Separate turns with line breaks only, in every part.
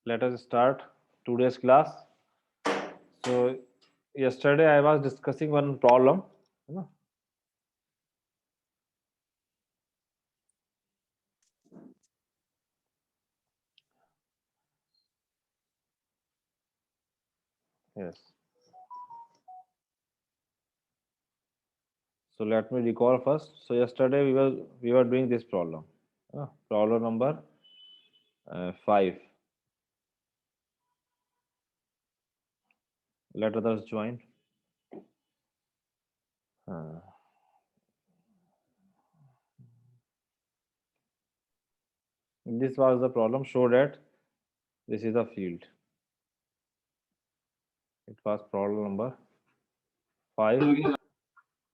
Let us start today's class. So yesterday I was discussing one problem. है ना? Yes. So let me recall first. So yesterday we were doing this problem. Problem number 5. Let others join. Uh, this was the problem. Show that this is a field. It was problem number 5,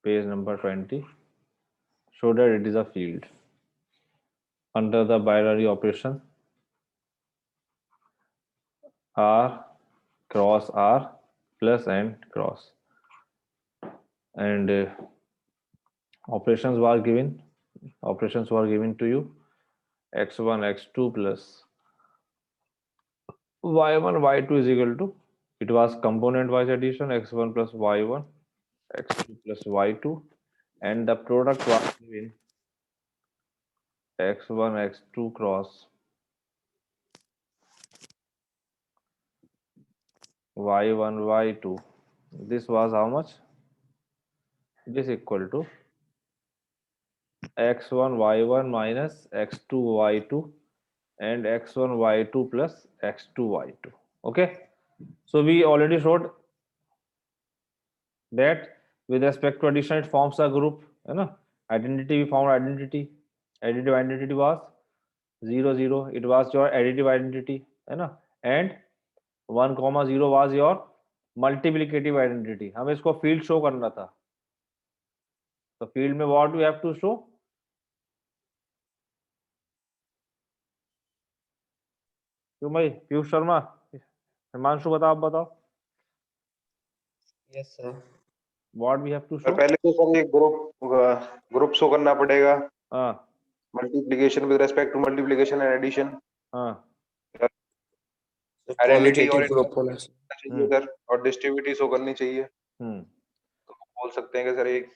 page number 20. Show that it is a field. Under the binary operation R cross R plus and cross. And operations were given to you x1 x2 plus y1 y2 is equal to, it was component wise addition, x1 plus y1 x2 plus y2, and the product was given x1 x2 cross y1 y2. This was how much? This equal to x1 y1 minus x2 y2 and x1 y2 plus x2 y2. Okay, so we already showed that with respect to addition it forms a group, है ना? Identity, we found identity. Additive identity was 0 0. It was your additive identity, है ना? And 1 0 was your multiplicative identity. हमें इसको field show करना था. तो field में what we have to show? क्यों भाई? पीयूष शर्मा, हिमांशु बताओ, आप बताओ.
Yes sir.
What we have to show?
पहले तो सर ये ग्रुप शो करना पड़ेगा.
हाँ
multiplication with respect to multiplication and addition.
हाँ.
आइडेंटिटी और
ग्रुप होना
चाहिए सर, और डिस्ट्रीब्यूटिव शो करनी चाहिए. तो बोल सकते हैं कि सर एक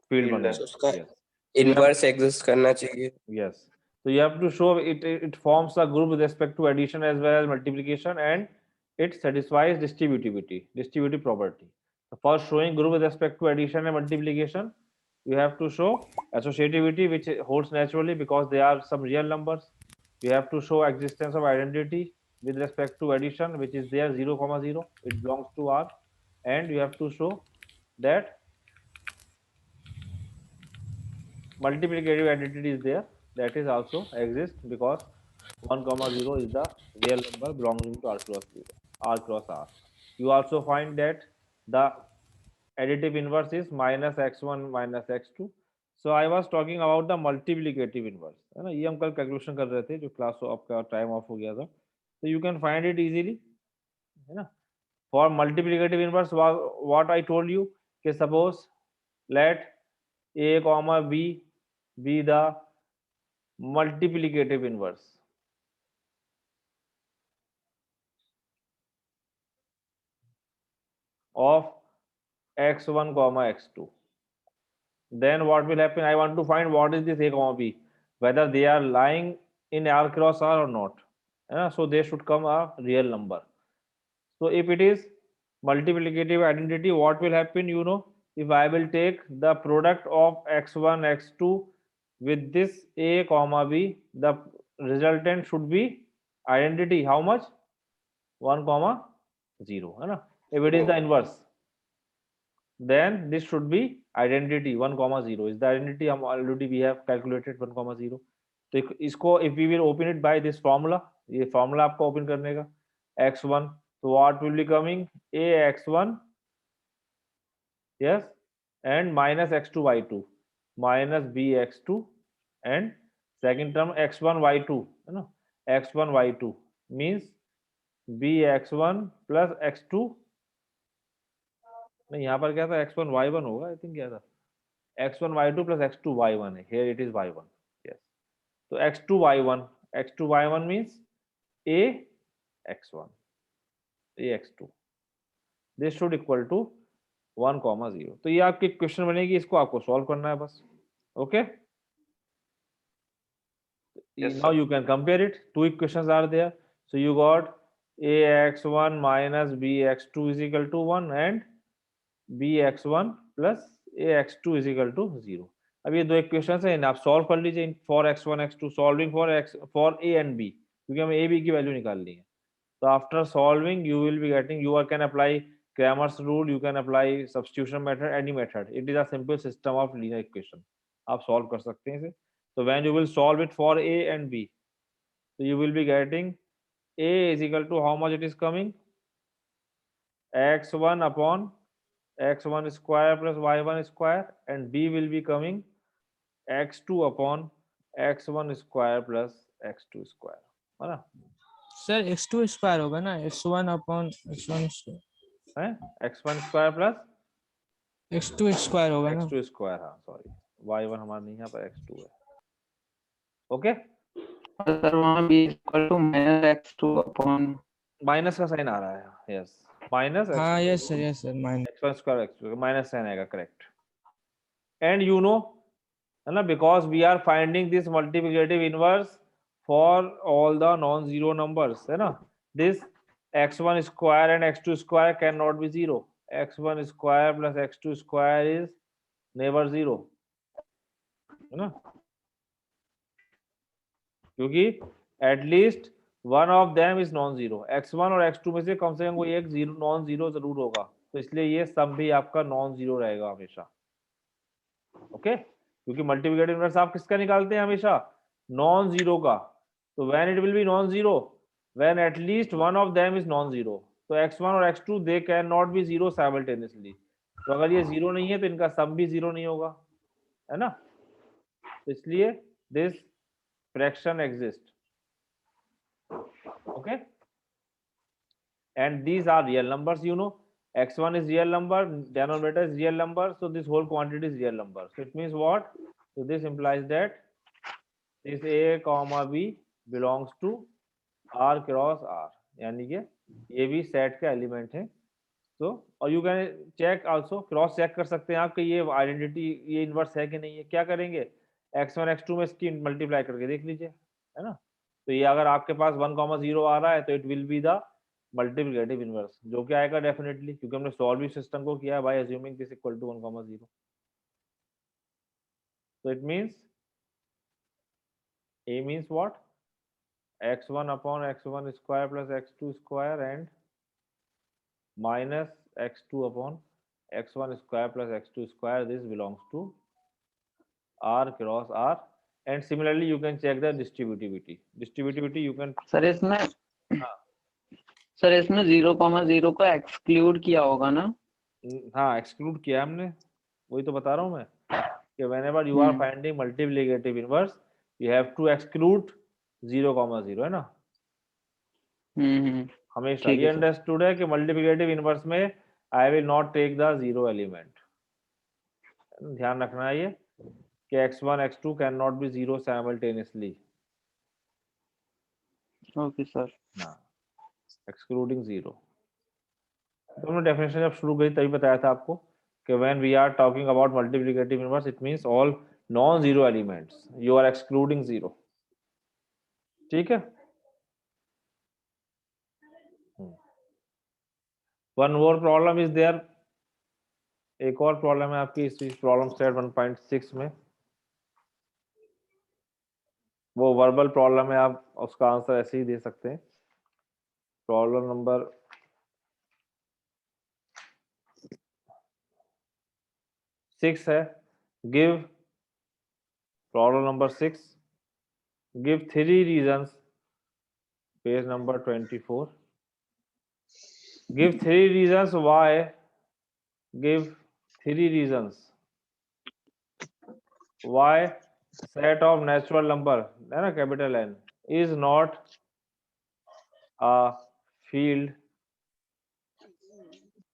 फील्ड
field
बन
है.
चाहिए, उसका
Yes.
इनवर्स एग्जिस्ट करना चाहिए.
Yes. So you have to show it forms a group with respect to addition as well as multiplication, and it satisfies distributive property. So for showing group with respect to addition and multiplication, you have to show associativity, which holds naturally because they are some real numbers. You have to show existence of identity with respect to addition, which is there 0 0, it belongs to R, and you have to show that multiplicative identity is there, that is also exists because 1 0 is the real number belonging to R cross 0, R cross R. You also find that the additive inverse is minus x1 minus x2. So I was talking about the multiplicative inverse, है ना? ये हम कल calculation कर रहे थे, जो class आपका टाइम ऑफ हो गया था. So you can find it easily, है ना? For multiplicative inverse, what I told you, कि suppose let a comma b be the multiplicative inverse of x1 comma x2, then what will happen? I want to find what is this a comma b, whether they are lying in R cross R or not. So they should come a real number. So if it is multiplicative identity, what will happen? You know, if I will take the product of x1 x2 with this a comma b, the resultant should be identity how much? 1 0, है ना? If it is the inverse, then this should be identity 1 0 is the identity. हम already we have calculated 1 0. तो इसको if we will open it by this formula, ये formula आपको open करने का x1, so what will be coming? A x1, yes, and minus x2 y2 minus b x2, and second term x1 y2, है ना? x1 y2 means b x1 plus x2, नहीं यहाँ पर क्या था? x1 y1 होगा, आई थिंक क्या था? x1 y2 plus x2 y1 है. Here it is y1. Yes. So x2 y1 means a x1 ये x2 this should equal to 1, 0। तो ये आपकी क्वेश्चन बनेगी, इसको आपको सॉल्व करना है बस। Okay,
Yes,
now
sir.
you can compare it. Two equations are there, so you got ax1 minus bx2 is equal to 1 and bx1 plus ax2 is equal to 0। अब ये दो इक्वेशंस हैं, इन्हें आप सॉल्व कर लीजिए for x1 x2, solving for a and b, क्योंकि हमें a b की वैल्यू निकालनी है। तो after solving you will be getting, you can apply Cramer's rule, you can apply substitution method, any method, it is a simple system of linear equation, आप solve कर सकते हैं इसे। So when you will solve it for a and b, so you will be getting a is equal to how much it is coming, x1 upon x1 square plus y1 square, and b will be coming x2 upon x1 square plus x2 square, है ना?
Sir x2 square होगा ना, x1 upon x1
है x1 square plus
x2 square होगा ना।
x2 square, हाँ sorry y1 हमारा नहीं है पर x2 है। ओके,
सर वहाँ b equal to minus x2 upon
minus का साइन आ रहा है, यस माइनस
हाँ yes sir minus
x1 square x2 minus sign आएगा, करेक्ट। एंड यू नो है ना, because we are finding this multiplicative inverse for all the non zero numbers, है ना, this x1 square and x2 square can not be zero, x1 square plus x2 square is never zero, है ना, क्योंकि at least one of them is non zero, x1 और x2 में से कम कोई एक जीरो नॉन जीरो जरूर होगा, तो इसलिए ये सम भी आपका नॉन जीरो रहेगा हमेशा। ओके, क्योंकि मल्टीप्लिकेटिव इनवर्स आप किसका निकालते हैं हमेशा, नॉन जीरो का। तो when it will B non zero, when at least one of them is non zero, तो x1 और x2 they can not be zero simultaneously. तो अगर ये जीरो नहीं है तो इनका सम भी जीरो नहीं होगा, है ना, तो इसलिए this fraction exist. okay, and these are real numbers, you know, x1 is real number, denominator is real number, so this whole quantity is real number, so it means what, so this implies that this a comma b belongs to r cross r, यानी कि ये भी set का element है। तो और you can check also, cross check कर सकते हैं आप कि ये आइडेंटिटी ये इनवर्स है कि नहीं है। क्या करेंगे, x1 x2 में इसकी मल्टीप्लाई करके देख लीजिए, है ना, तो ये अगर आपके पास 1, 0 आ रहा है तो it will be the multiplicative inverse, जो कि आएगा डेफिनेटली, क्योंकि हमने सॉल्व भी सिस्टम को किया है by assuming this equal to 1, 0। so it means a means what, x1 upon x1 square plus x2 square and minus x2 upon x1 square plus x2 square, this belongs to r cross r, and similarly you can check the distributivity you can,
sir इसमें
हाँ
sir इसमें 0,0 को exclude किया होगा ना।
हाँ exclude किया हमने, वही तो बता रहा हूँ मैं कि whenever you are finding multiplicative inverse you have to exclude 0, 0, है ना, हमेशा
ठीक
ये
है सर।
अंडरस्टूड है कि मल्टीप्लिकेटिव इनवर्स में I will not take the zero element, ध्यान रखना है ये कि x1 x2 can not be zero simultaneously,
okay sir.
हाँ एक्सक्लूडिंग जीरो। तो हमने डेफिनेशन जब शुरू करी तभी बताया था आपको कि when we are talking about multiplicative inverse it means all non zero elements, you are excluding zero, ठीक है। One more problem is there, एक और प्रॉब्लम है आपकी इस प्रॉब्लम सेट 1.6 में, वो वर्बल प्रॉब्लम है, आप उसका आंसर ऐसे ही दे सकते हैं। प्रॉब्लम नंबर 6 है, give, problem number 6, give 3 reasons, page number 24, give 3 reasons why, give 3 reasons why set of natural number, है ना, capital N is not a field,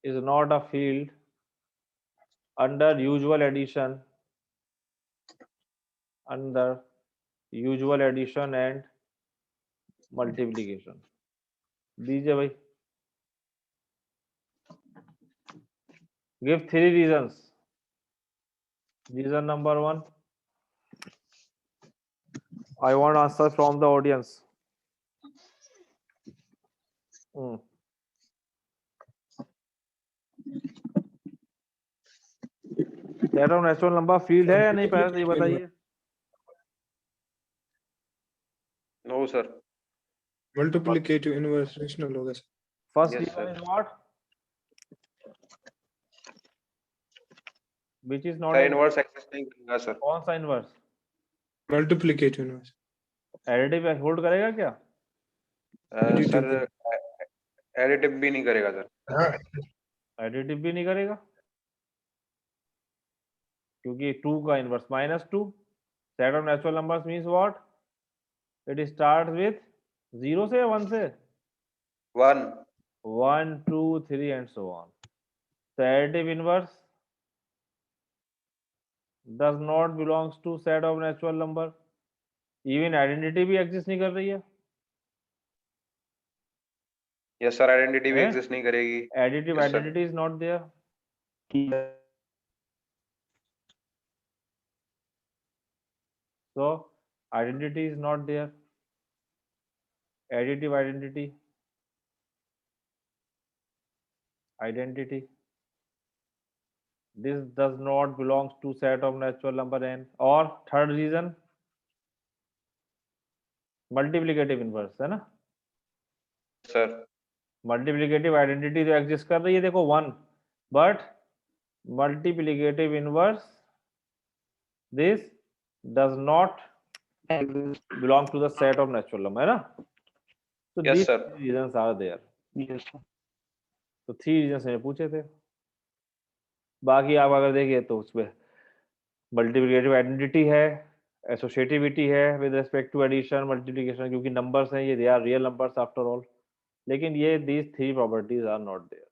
is not a field under usual addition, under usual addition and multiplication, दीजिए भाई, give 3 reasons. Reason number 1, I want answer from the audience. Set of natural number field है या नहीं, पहले तो ये बताइए।
No sir.
Multiplicative inverse rational होगा sir.
First
Yes,
reason
sir.
Is what, which is not
sir inverse access नहीं करेगा सर।
कौन सा इनवर्स?
मल्टीप्लिकेटिव इनवर्स
एडिटिव होल्ड करेगा क्या?
सर एडिटिव भी नहीं करेगा सर।
एडिटिव भी नहीं करेगा क्योंकि 2 का inverse -2। Set of natural numbers means what, it starts with 0 से या 1 से?
1
1 2 3 and so on. So additive inverse does not belongs to set of natural number. Even identity भी exist नहीं कर रही है।
यस सर, आइडेंटिटी भी
हैं?
एग्जिस्ट नहीं करेगी।
Additive
Yes, sir.
identity is not there. So identity is not there. Additive identity, identity. This does not belongs to set of natural number n. Or third reason, multiplicative inverse है ना।
Sir
multiplicative identity तो exist कर रही है, देखो 1, but multiplicative inverse this does not belong to the set of natural number, है ना। तो
Yes,
these
sir.
reasons are there.
Yes sir.
तो 3 रीजंस मैंने पूछे थे। बाकी आप अगर देखिए तो उसमें मल्टीप्लिकेटिव आइडेंटिटी है, एसोसिएटिविटी है with respect to addition multiplication, क्योंकि नंबर्स हैं ये, they are real numbers after all. लेकिन ये these 3 properties are not there,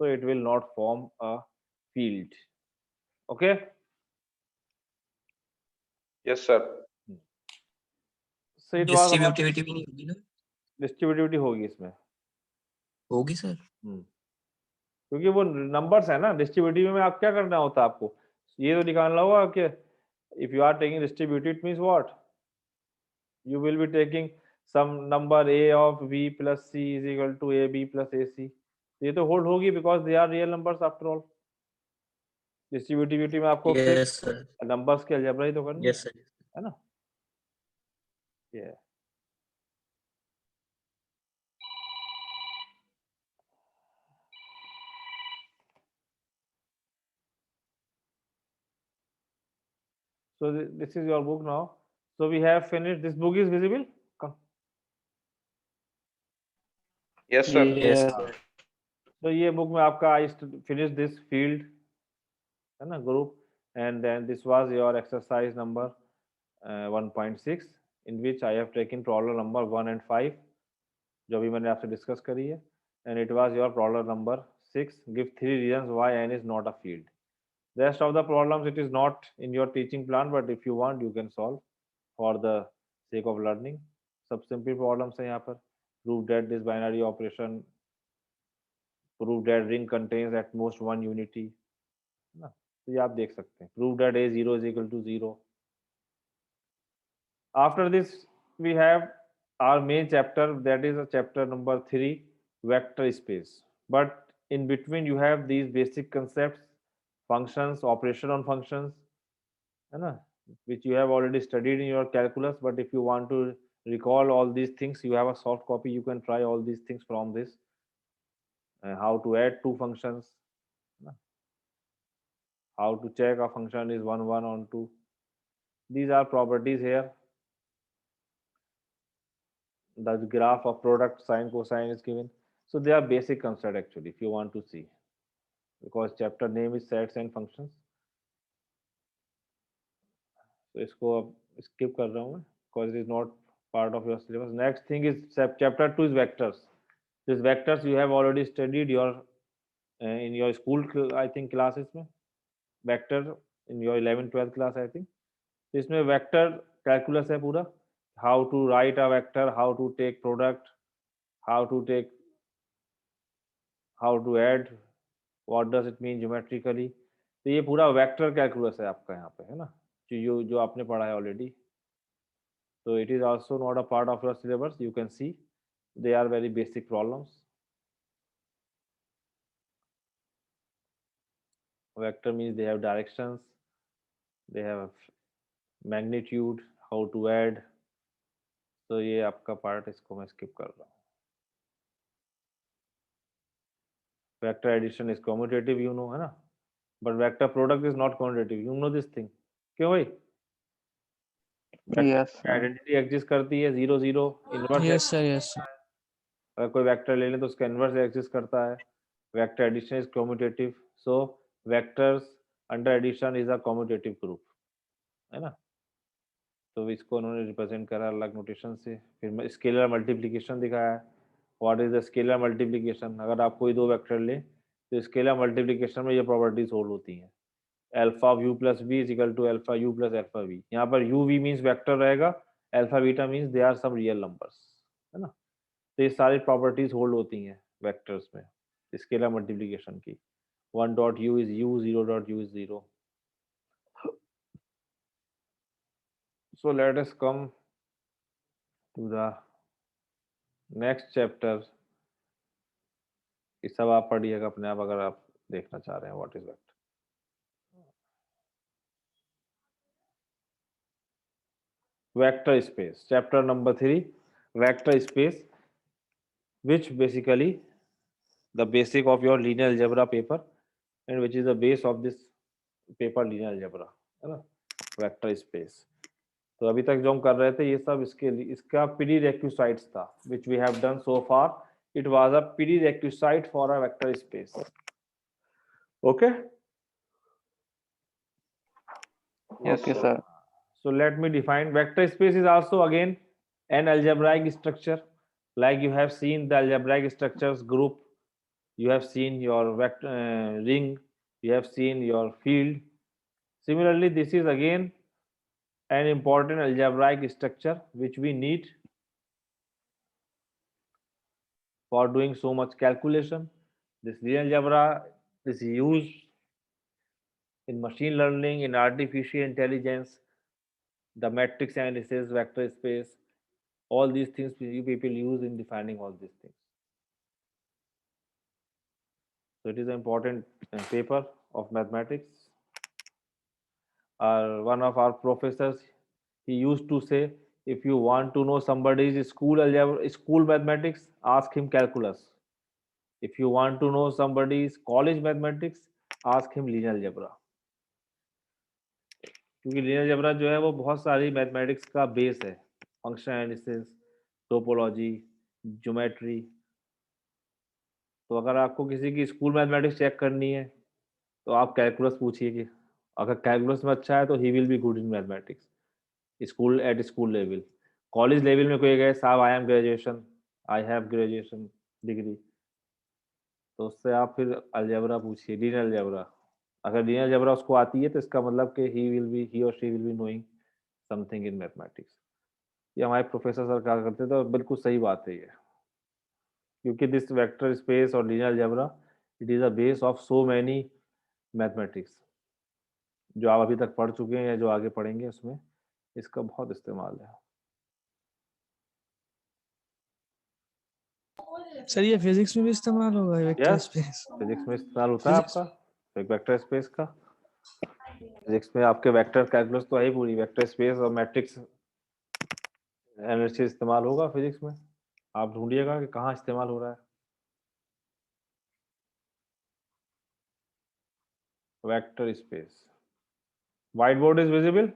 so it will not form a field. Okay,
yes sir.
so it was about
distributivity भी नहीं होगी ना?
Distributivity होगी इसमें,
होगी सर।
क्योंकि वो नंबर्स है ना। डिस्ट्रीब्यूटिव में आप क्या करना होता है, आपको ये तो निकालना होगा कि if you are taking distributive it means what, you will be taking some number a of b plus c is equal to ab plus ac। ये तो होल्ड होगी because they are real numbers after all. Distributivity में आपको
yes sir,
numbers की algebra ही तो करनी
yes sir.
है ना। ये so this is your book now. So we have finished, this book is visible, come।
Yes sir.
Yes sir.
तो ये बुक में आपका आई फिनिश दिस फील्ड है ना, group, and then this was your exercise number 1.6 in which I have taken problem number 1 and 5 जो भी मैंने आपसे डिस्कस करी है, and it was your problem number 6, give 3 reasons why n is not a field. Rest of the problems it is not in your teaching plan, but if you want you can solve for the sake of learning. सब simple problems हैं यहाँ पर। Prove that this binary operation, prove that ring contains at most one unity, है ना। तो ये आप देख सकते हैं। Prove that a0 is equal to 0. After this we have our main chapter, that is a chapter number 3, vector space. But in between you have these basic concepts, functions, operation on functions, है ना, which you have already studied in your calculus. But if you want to recall all these things, you have a soft copy, you can try all these things from this. How to add two functions, how to check a function is 1 1 on 2. These are properties here. The graph of product sine cosine is given. So they are basic concept actually, if you want to see, because chapter name is sets and functions. So इसको अब skip कर रहा हूँ मैं, because it is not part of your syllabus. Next thing is chapter 2 is vectors. These vectors you have already studied your in your school I think classes में, vector in your 11th 12th class I think. तो इसमें vector calculus है पूरा, how to write a vector, how to take product, how to take how to add, what does it mean geometrically. तो ये पूरा vector calculus है आपका यहाँ पे, है ना, जो आपने पढ़ा है ऑलरेडी। तो it is also not a part of your syllabus, you can see they are very basic problems. Vector means they have directions, they have magnitude, how to add। तो ये आपका पार्ट, इसको मैं स्किप कर रहा हूँ। Vector addition is commutative, you know, है ना, but vector product is not commutative, you know this thing। क्यों भाई?
Yes, sir.
आइडेंटिटी एग्जिस्ट करती है, 0 0 inverse.
Yes sir, yes sir.
अगर कोई वेक्टर ले लें तो उसका इनवर्स एग्जिस्ट करता है। Vector addition is commutative, so vectors under addition is a commutative group, है ना। तो इसको उन्होंने रिप्रेजेंट करा अलग नोटेशन से। फिर स्केलर मल्टीप्लिकेशन दिखाया है। What is the scalar multiplication? अगर आप कोई दो वेक्टर ले तो स्केलर मल्टीप्लिकेशन में ये प्रॉपर्टीज होल्ड होती हैं। Alpha u plus b is equal to alpha u plus alpha v. यहाँ पर यू वी मीन्स वेक्टर रहेगा, alpha beta means they are some real numbers, है ना। तो ये सारी प्रॉपर्टीज होल्ड होती हैं वेक्टर्स में स्केलर मल्टीप्लिकेशन की। 1 dot U is you, 0 dot U is 0। So let us come to the next chapter। ये सब आप पढ़िएगा अपने आप अगर आप देखना चाह रहे हैं what is vector. Vector space, chapter number 3, vector space, which basically the basic of your linear algebra paper and which is the base of this paper linear algebra, है ना, वेक्टर स्पेस। तो अभी तक जो हम कर रहे थे ये सब इसका प्रीरेक्विसाइट्स था, which we have done so far। It was a prerequisite for a vector space। Okay?
Okay, sir.
So let me define vector space is also again an algebraic structure, like you have seen the algebraic structures group, you have seen your vector ring, you have seen your field। Similarly, this is again an important algebraic structure which we need for doing so much calculation। This linear algebra is used in machine learning, in artificial intelligence, the matrix analysis, vector space, all these things you people use in defining all these things। So it is an important paper of mathematics। One of our professors, he used to say, if you want to know somebody's school algebra, school mathematics, ask him calculus। If you want to know somebody's college mathematics, ask him linear algebra। क्योंकि linear algebra जो है वो बहुत सारी mathematics का base है, function analysis, topology, geometry. तो अगर आपको किसी की स्कूल मैथमेटिक्स चेक करनी है तो आप कैलकुलस पूछिए कि अगर कैलकुलस में अच्छा है तो he will be good in mathematics school at school level. College level में कोई गए साहब I am graduation, I have graduation degree, तो उससे आप फिर अलजेब्रा पूछिए, लीनियर अलजेब्रा। अगर लीनियर अलजेब्रा उसको आती है तो इसका मतलब कि ही और she will be knowing something in mathematics. ये हमारे प्रोफेसर सर कहा करते थे, तो बिल्कुल सही बात है ये, क्योंकि दिस वेक्टर स्पेस और linear algebra it is a base of so many mathematics. जो आप अभी तक पढ़ चुके हैं या जो आगे पढ़ेंगे उसमें इसका बहुत इस्तेमाल है।
सर ये फिजिक्स में भी इस्तेमाल होगा वेक्टर
यस,
स्पेस?
फिजिक्स में इस्तेमाल होता है
Physics-
आपका एक वेक्टर स्पेस का। फिजिक्स में आपके वेक्टर कैलकुलस तो है पूरी, वेक्टर स्पेस और मैट्रिक्स एनालिसिस इस्तेमाल होगा फिजिक्स में। आप ढूंढिएगा कि कहाँ इस्तेमाल हो रहा है vector space. White board is visible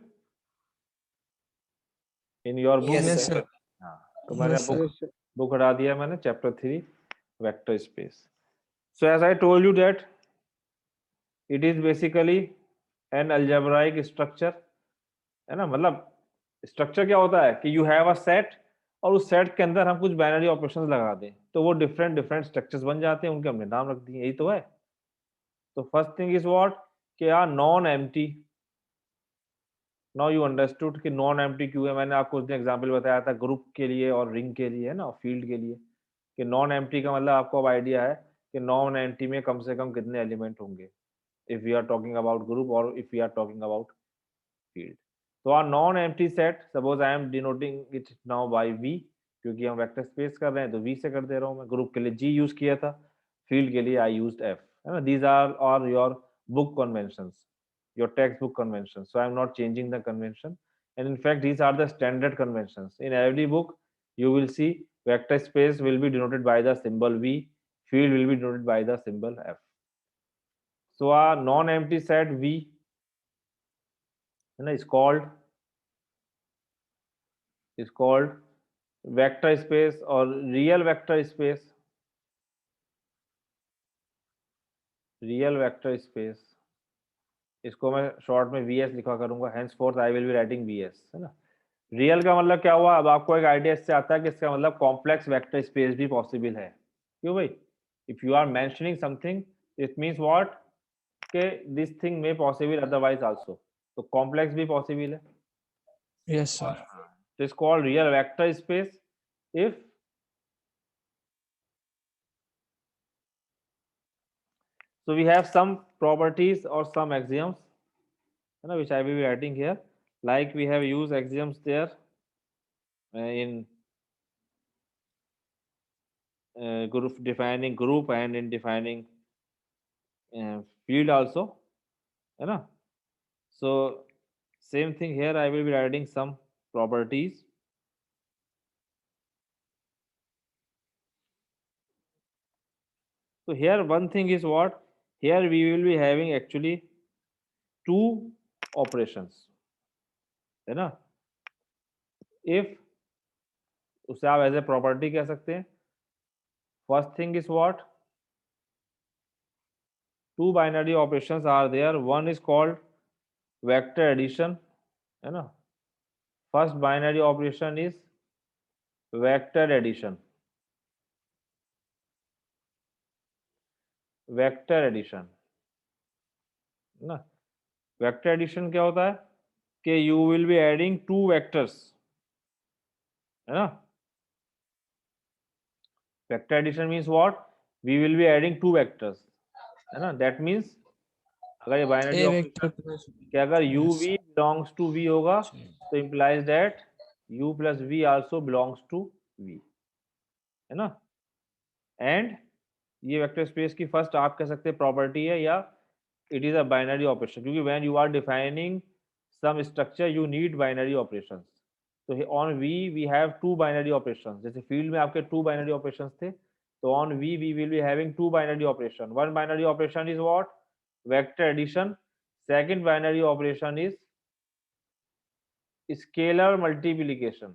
in your book?
Yes,
Yes,
sir.
sir.
हाँ, तो मैंने
Yes, sir.
बुक हटा दिया मैंने, chapter 3 vector space. So as I told you that it is basically an algebraic structure, है ना। मतलब structure क्या होता है कि यू हैव अ सेट और उस सेट के अंदर हम कुछ बाइनरी ऑपरेशंस लगा दें तो वो डिफरेंट डिफरेंट स्ट्रक्चर्स बन जाते हैं, उनके हमने नाम रख दिए, यही तो है। तो फर्स्ट थिंग इज व्हाट कि non empty. Now you understood कि नॉन एम्प्टी क्यों है। मैंने आपको उस दिन एग्जांपल बताया था ग्रुप के लिए और रिंग के लिए, है ना, और फील्ड के लिए, कि नॉन एम्प्टी का मतलब आपको अब आइडिया है कि नॉन एम्प्टी में कम से कम कितने एलिमेंट होंगे if we are talking about group or if we are talking about field. So our non-empty set, suppose I am denoting it now by V, क्योंकि हम वेक्टर स्पेस कर रहे हैं तो V से कर दे रहा हूँ मैं. ग्रुप के लिए G यूज किया था, फील्ड के लिए I used F, है ना. These are your book conventions, your textbook conventions. So I am not changing the convention, and in fact these are the standard conventions. In every book you will see vector space will be denoted by the symbol V, field will be denoted by the symbol F. So our non-empty set V, you know, is called vector space or real vector space. Real vector space. इसको मैं short में VS लिखा करूंगा. henceforth I will be writing VS, है ना. Real का मतलब क्या हुआ? अब आपको एक आइडिया इससे आता है कि इसका मतलब कॉम्प्लेक्स वेक्टर स्पेस भी पॉसिबल है. क्यों भाई? If you are mentioning something it means what के this thing may possible otherwise also. तो कॉम्प्लेक्स भी पॉसिबल है.
Yes, sir.
So it's called real vector space if so we have some properties or some axioms, you know, which I will be writing here. Like we have used axioms there in group, defining group, and in defining field also, you know. So same thing here, I will be writing some properties. So here one thing is what? Here we will be having actually two operations, है ना. If उसे आप as a property कह सकते हैं. First thing is what? Two binary operations are there. One is called vector addition, है ना. First binary operation is vector addition. Vector addition ना. वेक्टर एडिशन क्या होता है कि you will be adding two vectors, है ना. Vector addition means what? We will be adding two vectors, है ना. दैट मीन्स अगर ये binary
A
operation
vector plus
कि अगर u
yes,
v belongs to v होगा तो implies that u plus v also belongs to v, है ना. एंड ये वेक्टर स्पेस की फर्स्ट आप कह सकते हैं प्रॉपर्टी है या it is a binary operation, क्योंकि when you are defining some structure you need binary operations. तो on v we have two binary operations. जैसे फील्ड में आपके टू बाइनरी ऑपरेशंस थे, तो on v we will be having two binary operation. One binary operation is what? Vector addition. Second binary operation is scalar multiplication.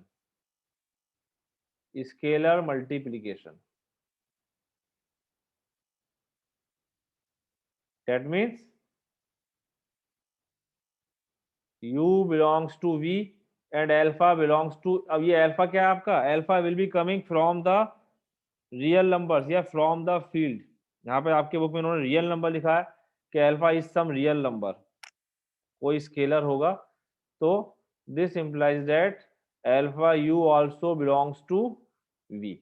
Scalar multiplication. That means u belongs to v and alpha belongs to. अब ये alpha क्या है आपका? Alpha will be coming from the real numbers या from the field. यहाँ पे आपके book में उन्होंने रियल नंबर लिखा है कि alpha is some real number, कोई स्केलर होगा. तो this implies that alpha u also belongs to V,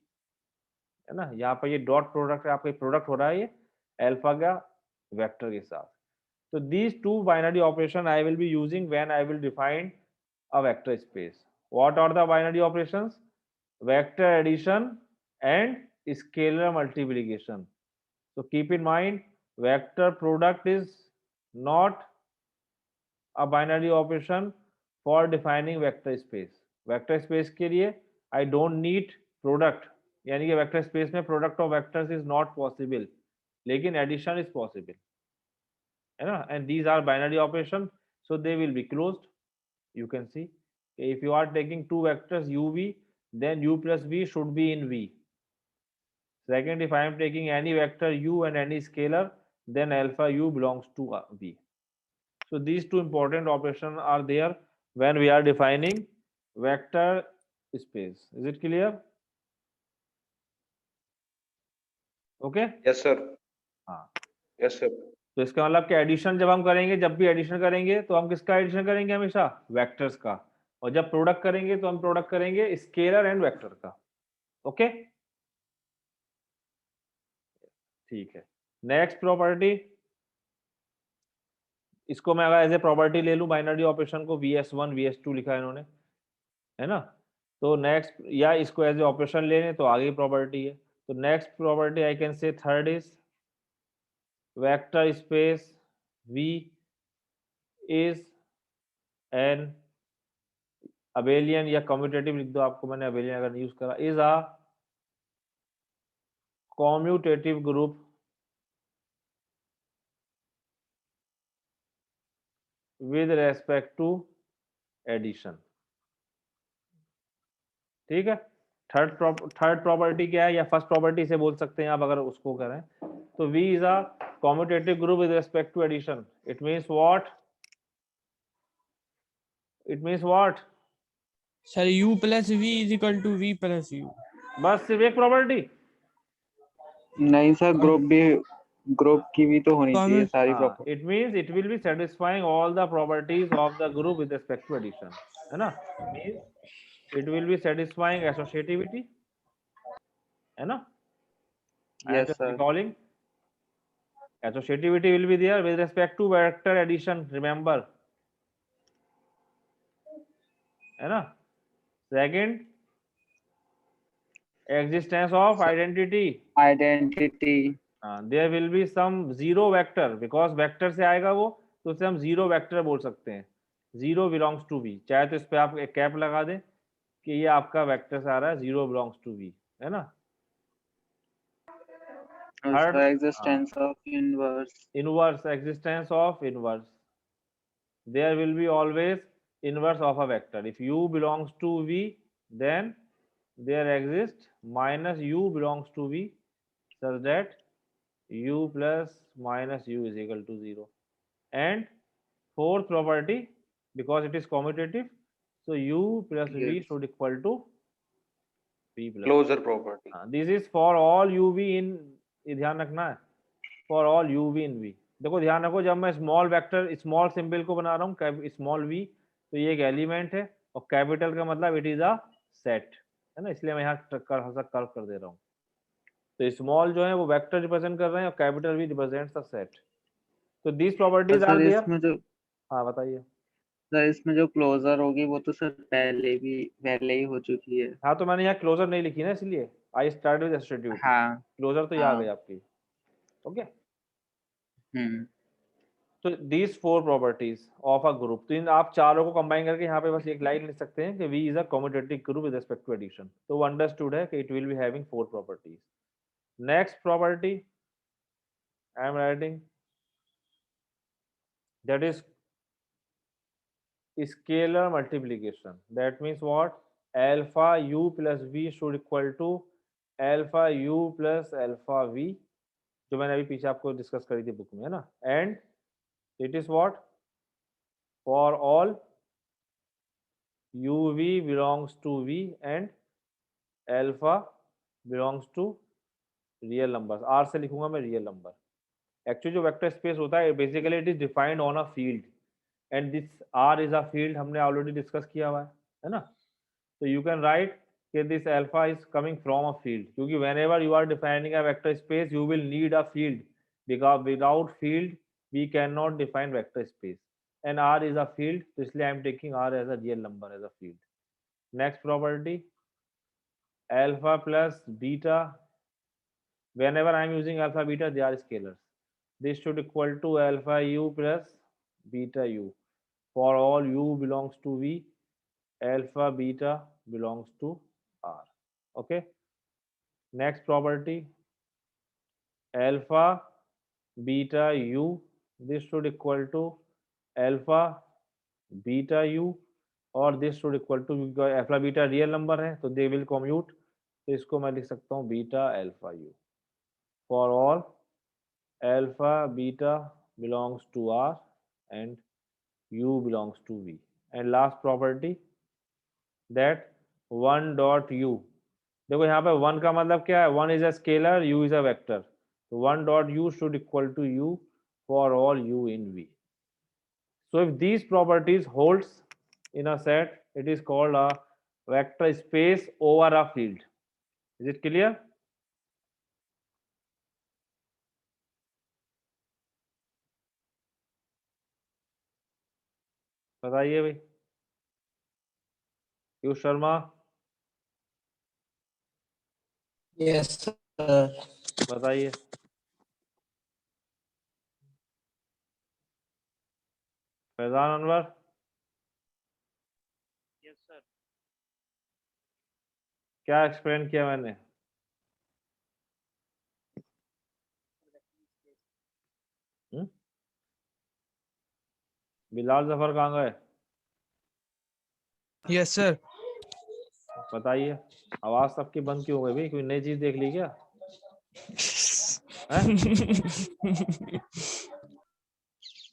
है ना. यहाँ पर ये डॉट प्रोडक्ट है, आपका प्रोडक्ट हो रहा है ये अल्फा का वेक्टर के साथ. तो these two binary operation I will be using when I will define a vector space. What are the binary operations? Vector addition and scalar multiplication. So keep in mind, vector product is not a binary operation for defining vector space. Vector space के लिए I don't need product, यानी कि vector space में product of vectors is not possible, लेकिन addition is possible, है ना. And these are binary operation, so they will be closed. You can see if you are taking two vectors uv, then u plus v should be in v. Second, if I am taking any vector u and any scalar, then alpha u belongs to v. So these two important operations are there when we are defining vector space. Is it clear? Okay?
Yes sir.
हाँ.
Yes sir.
तो इसका मतलब कि addition जब हम करेंगे, जब भी एडिशन करेंगे तो हम किसका एडिशन करेंगे? हमेशा वेक्टर्स का. और जब प्रोडक्ट करेंगे तो हम प्रोडक्ट करेंगे स्केलर एंड वेक्टर का. ओके? ठीक है, नेक्स्ट प्रॉपर्टी, इसको मैं अगर एज ए प्रॉपर्टी ले लूं बाइनरी ऑपरेशन को, vs1 vs2 लिखा है इन्होंने, है ना, तो नेक्स्ट, या इसको एज ए ऑपरेशन ले लें तो आगे प्रॉपर्टी है, तो next property I can say third is vector space v is an abelian, या कम्यूटेटिव लिख दो, आपको मैंने अबेलियन अगर यूज करा, is a commutative group with respect to addition. ठीक है, थर्ड प्रॉपर्टी क्या है, या फर्स्ट प्रॉपर्टी से बोल सकते हैं आप अगर उसको करें, तो V is a commutative group with respect to addition. It means what, it means what,
sir u plus v is equal to v plus u।
बस सिर्फ एक प्रॉपर्टी,
नहीं सर, ग्रुप की भी तो होनी चाहिए
Commute-
सारी property.
It means it will be satisfying all the properties of the group with respect to addition, है ना, means it will be satisfying associativity, है ना, I am
yes
just
sir.
Recalling, associativity will be there with respect to vector addition, remember, है ना, second existence of identity,
identity.
there will be some zero vector, because vector से आएगा वो, तो उसे हम zero vector बोल सकते हैं, zero belongs to v, चाहे तो इस पे आप एक कैप लगा दें कि ये आपका वेक्टर से आ रहा है, zero belongs to v, है ना,
उसका existence of inverse.
inverse, existence of inverse, there will be always inverse of a vector. If u belongs to v, then there exists minus u belongs to v, such that u plus minus u is equal to 0. And fourth property, because it is commutative, so u plus v
Yes.
should equal to v plus.
Closure property.
This is for all uv in, ये ध्यान रखना है, for all uv in v। देखो ध्यान रखो, जब मैं small vector small symbol को बना रहा हूँ स्मॉल v, तो ये एक एलिमेंट है, और कैपिटल का मतलब इट इज अ सेट, है ना, इसलिए मैं यहाँ कर्व कर दे रहा हूँ, तो स्मॉल जो है वो वेक्टर रिप्रेजेंट कर रहे हैं और कैपिटल भी रिप्रेजेंट्स द सेट, तो these properties are
sir
there.
इसमें जो
हाँ बताइए।
सर इसमें जो क्लोजर होगी वो तो सर पहले ही हो चुकी है।
हाँ, तो मैंने यहाँ क्लोजर नहीं लिखी ना, इसलिए आई स्टार्ट विद एसोसिएटिविटी,
हाँ।
क्लोजर तो यहाँ आ
हाँ।
गई आपकी, ओके।
हम्म।
तो these four properties of a group, तो इन आप चारों को कंबाइन करके यहाँ पे बस एक लाइन लिख सकते हैं कि V is a commutative group with respect to addition, तो वो अंडरस्टूड है कि it will be having four properties. Next property I am writing, that is scalar multiplication. That means what, alpha u plus v should equal to alpha u plus alpha v, जो मैंने अभी पीछे आपको discuss करी थी book में, है ना, and it is what, for all uv belongs to v and alpha belongs to real numbers, r से लिखूंगा मैं रियल नंबर। एक्चुअली जो वेक्टर स्पेस होता है basically it is defined on a field, and this r is a field, हमने already discuss किया हुआ है ना, तो यू कैन राइट कि this alpha is coming from a field, क्योंकि whenever you are defining a vector space you will need a field, because without field we can not define vector space, and r is a field, तो इसलिए I am taking r as a real number as a field. Next property, alpha plus beta, whenever I am using alpha beta they are scalars, this should equal to alpha u plus beta u, for all u belongs to v, alpha beta belongs to r, okay. Next property, alpha beta u, this should equal to alpha beta u, और this should equal to, alpha beta real number है तो they will commute, तो इसको मैं लिख सकता हूँ beta alpha u, for all alpha beta belongs to R and u belongs to V, and last property that one dot u, देखो यहाँ पे वन का मतलब क्या है, one is a scalar, u is a vector, तो one dot u should equal to u for all u in V. So if these properties holds in a set, it is called a vector space over a field. Is it clear? बताइए भाई, Piyush Sharma
yes sir.
बताइए। Faizan Anwar,
yes sir.
क्या explain किया मैंने? बिलाल जफर कहाँ गए?
Yes sir.
बताइए, आवाज सबकी बंद क्यों हो गई भाई? कोई नई चीज देख ली क्या? हैं?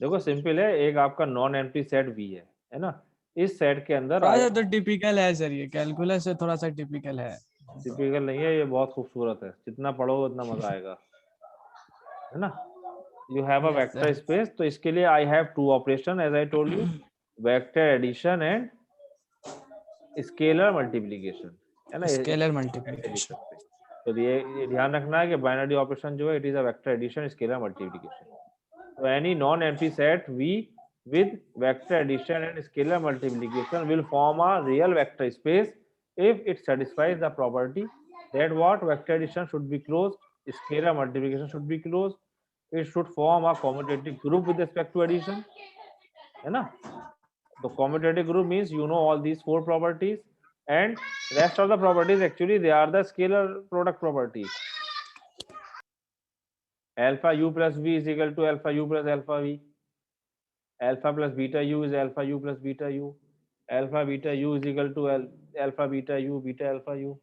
देखो सिंपल है, एक आपका नॉन एम्प्टी सेट वी है ना? इस सेट के अंदर
थोड़ा सा तो टिपिकल है सर, ये कैलकुलस से थोड़ा सा टिपिकल है।
टिपिकल नहीं है, ये बहुत खूबसूरत है, जितना पढ़ो उतना मजा आएगा, है ना? You have a
Yes,
vector
sir.
Space, तो इसके लिए I have two operation as I told you, vector addition and scalar multiplication, है ना?
स्केलर
ऐसे लिख
मल्टीप्लिकेशन।
सकते हैं। तो ये ध्यान रखना है कि बाइनरी ऑपरेशन जो है it is a vector addition scalar multiplication. So any non-empty set V with vector addition and scalar multiplication will form a real vector space if it satisfies the property that what vector addition should be closed, scalar multiplication should be closed, it should form a commutative group with respect to addition, है ना? So commutative group means you know all these four properties, and rest of the properties actually they are the scalar product properties. Alpha u plus v is equal to alpha u plus alpha v. Alpha plus beta u is alpha u plus beta u. Alpha beta u is equal to alpha beta u beta alpha u.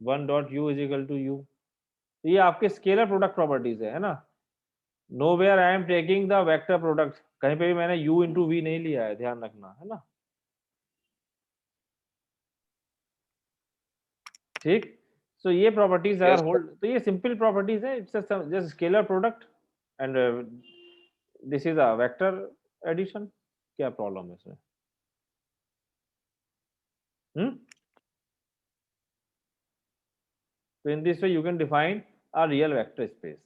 1 dot u is equal to u. तो ये आपके scalar product properties है ना? Nowhere I am taking the vector product, कहीं पे भी मैंने u into we नहीं लिया है, ध्यान रखना, है ना? ठीक, सो ये प्रॉपर्टीज अगर
Yes, sir.
होल्ड, तो ये सिंपल प्रॉपर्टीज है, it's just scalar product and this is a vector addition. क्या प्रॉब्लम है इसमें? So in this way you can define a real vector space.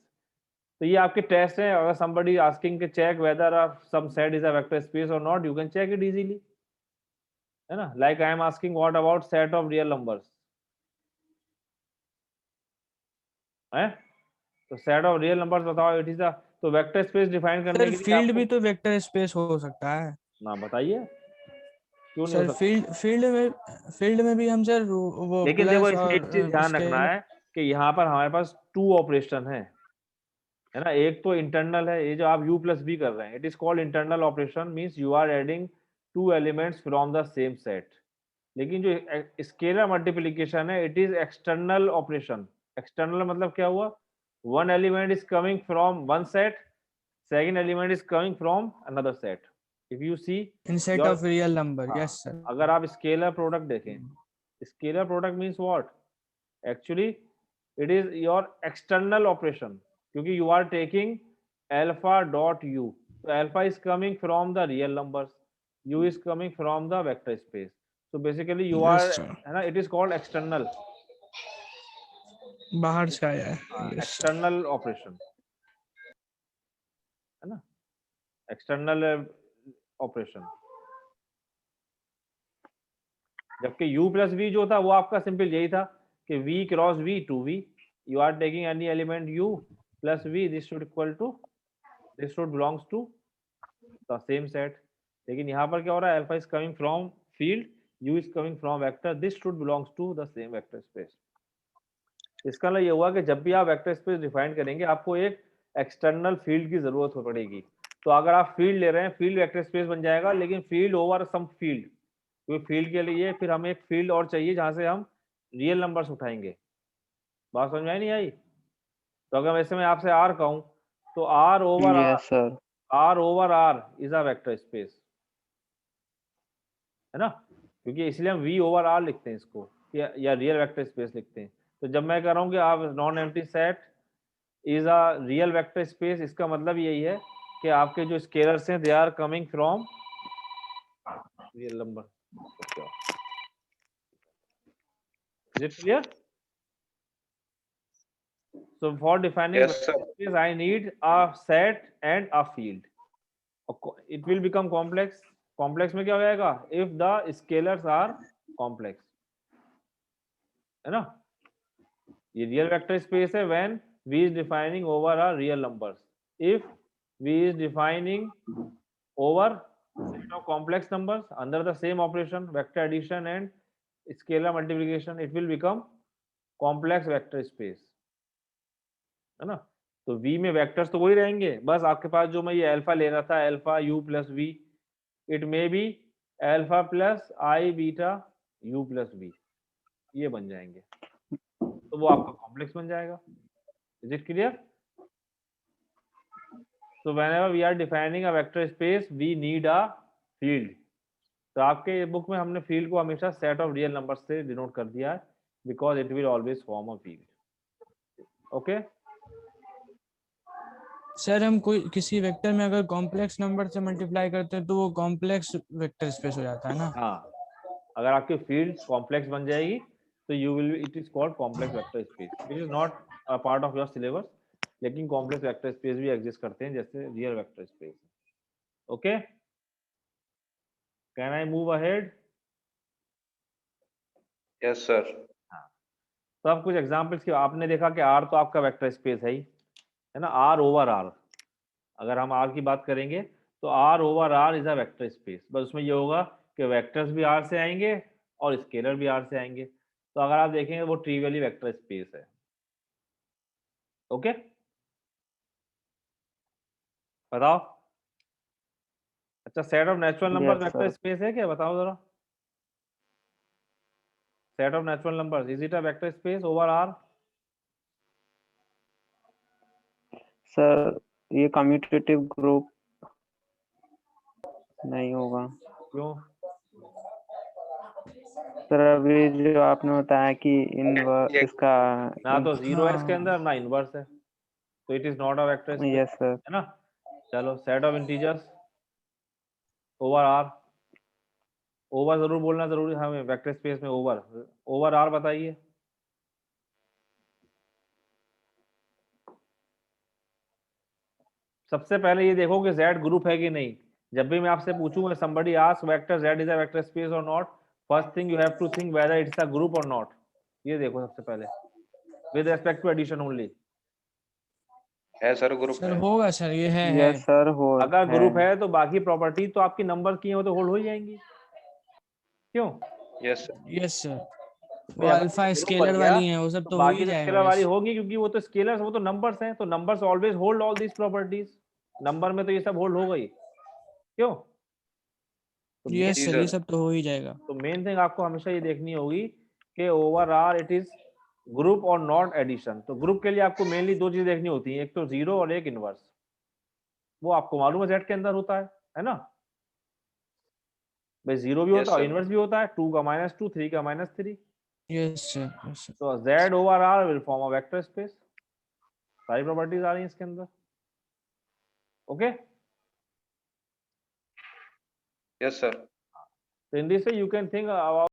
तो ये आपके टेस्ट हैं, अगर somebody asking to check whether some set is a vector space or not, you can check it easily, है ना? Like I am asking what about set of real numbers, है? तो set of real numbers बताओ, it is a, तो vector space define करने
sir
के लिए
field भी
आपको
तो वेक्टर स्पेस हो सकता है।
ना बताइए क्यों नहीं हो
सर
सकता?
फील्ड में भी हम सर वो
लेकिन देखो
प्लस
इसमें एक चीज
और
ध्यान रखना
स्केल।
है कि यहाँ पर हमारे पास टू ऑपरेशन है ना? एक तो इंटरनल है, ये जो आप u प्लस b कर रहे हैं, it is called internal operation, means you are adding two elements from the same set. लेकिन जो स्केलर मल्टीप्लिकेशन है, it is external operation. External मतलब क्या हुआ? One element is coming from one set, second element is coming from another set. If you see
in set of real number.
हाँ,
yes sir.
अगर आप scalar product देखें, scalar product means what? Actually it is your external operation, क्योंकि you are taking alpha dot u, तो alpha is coming from the real numbers, u is coming from the vector space, so basically you are,
yes sir,
है ना, it is called external,
बाहर से आया है। Yes sir.
external operation, है ना? external operation। जबकि u प्लस v जो था वो आपका सिंपल यही था कि v cross v to v, you are taking any element u plus v, this should equal to, this should belongs to the same set। लेकिन यहाँ पर क्या हो रहा है? alpha is coming from field, u is coming from vector, this should belongs to the same vector space। इसका मतलब ये हुआ कि जब भी आप वेक्टर स्पेस डिफाइन करेंगे, आपको एक एक्सटर्नल फील्ड की जरूरत हो पड़ेगी। तो अगर आप फील्ड ले रहे हैं, फील्ड वेक्टर स्पेस बन जाएगा, लेकिन फील्ड ओवर सम फील्ड, क्योंकि फील्ड के लिए फिर हमें एक फील्ड और चाहिए जहां से हम रियल नंबर्स उठाएंगे। बात समझ में आई नहीं आई? तो अगर वैसे मैं आपसे आर कहूं, तो R over R,
yes sir.
R over R is a vector space, है ना? क्योंकि इसलिए हम वी ओवर आर लिखते हैं इसको, या रियल वेक्टर स्पेस लिखते हैं। तो जब मैं कह रहा हूँ कि आप non empty set is a real vector space, इसका मतलब यही है कि आपके जो स्केलर्स हैं they are coming from real number. Is it clear? So for defining
Yes,
vector
sir.
space, I need a set and a field. It will become complex. Complex में क्या हो जाएगा, if the scalars are complex, है ना। ये real vector space है when V is defining over a real numbers. If V is defining over set of complex numbers under the same operation, vector addition and scalar multiplication, it will become complex vector space, है ना। तो V में vectors तो वही रहेंगे, बस आपके पास जो मैं ये अल्फा ले रहा था, alpha u plus v, it may be alpha plus I beta u plus v, ये बन जाएंगे, तो वो आपका कॉम्प्लेक्स बन जाएगा। Is it clear? So whenever we are defining a vector space, we need a field. तो आपके बुक में हमने फील्ड को हमेशा सेट ऑफ रियल नंबर से डिनोट कर दिया है, because it will always form a field. Okay
sir हम कोई किसी वेक्टर में अगर कॉम्प्लेक्स नंबर से मल्टीप्लाई करते हैं तो वो कॉम्प्लेक्स वेक्टर स्पेस हो जाता है ना।
हाँ, अगर आपकी फील्ड कॉम्प्लेक्स बन जाएगी तो you will, it is called complex vector space, which is not a part of your syllabus, लेकिन कॉम्प्लेक्स वेक्टर स्पेस भी एग्जिस्ट करते हैं जैसे real vector space. Okay, can I move ahead?
Yes sir.
तो अब कुछ एग्जांपल्स की, आपने देखा कि R तो आपका वेक्टर स्पेस है ही, है ना, R ओवर R, अगर हम R की बात करेंगे तो R over R is a vector space, बस उसमें ये होगा कि वेक्टर्स भी R से आएंगे और स्केलर भी R से आएंगे, तो अगर आप देखेंगे वो ट्रिवियली वेक्टर स्पेस है। ओके, बताओ। अच्छा, set of natural number
Yes,
vector
sir.
Space है क्या, बताओ जरा। Set of natural numbers, is it a vector space over R?
Sir ये कम्यूटेटिव ग्रुप नहीं होगा
क्यों?
सर। अभी जो आपने बताया कि
ये-
इसका
ना तो जीरो है इसके
हाँ।
अंदर, ना इनवर्स है, तो it is not a vector space,
yes sir.
है ना। चलो, set of integers over R, over जरूर बोलना जरूरी है हमें वेक्टर स्पेस में, ओवर ओवर R बताइए। सबसे पहले ये देखो कि Z ग्रुप है कि नहीं। जब भी मैं आपसे पूछूंगा somebody asks vector Z is a vector space or not, first thing you have to think whether it's a group or not। ये देखो सबसे पहले, with respect to addition only।
है सर, ग्रुप
सर
है।
होगा सर, ये है
yes sir हो
अगर ग्रुप है तो बाकी प्रॉपर्टी तो आपकी नंबर की है वो तो होल्ड हो ही जाएंगी, क्यों?
Yes sir.
Yes sir. वो
भाई, अगर
अल्फा
ग्रुप बन
स्केलर
गया
वाली हैं, वो सब
तो
तो हो
बाकी
ही
तो
जाएगा
स्केलर वाली
बस।
होगी, क्योंकि वो तो स्केलर्स, वो तो नंबर्स हैं, तो numbers always hold all these properties, number में तो ये सब होल्ड हो गई, क्यों? तो
यस
जी
सर, ये
सर।
सब तो हो ही जाएगा।
तो मेन थिंग आपको हमेशा ये देखनी होगी कि over R it is group or not addition. तो ग्रुप के लिए आपको मेनली दो चीज देखनी होती है, एक तो जीरो और एक इनवर्स, वो आपको मालूम है सेट के अंदर होता है ना। भाई जीरो भी
यस
होता है और
सर।
इनवर्स भी होता है, 2 का -2, 3 का -3।
Yes sir, yes sir.
तो Z over R will form a vector space, सारी प्रॉपर्टीज आ रही हैं इसके अंदर। Okay,
yes sir.
so in this way you can think about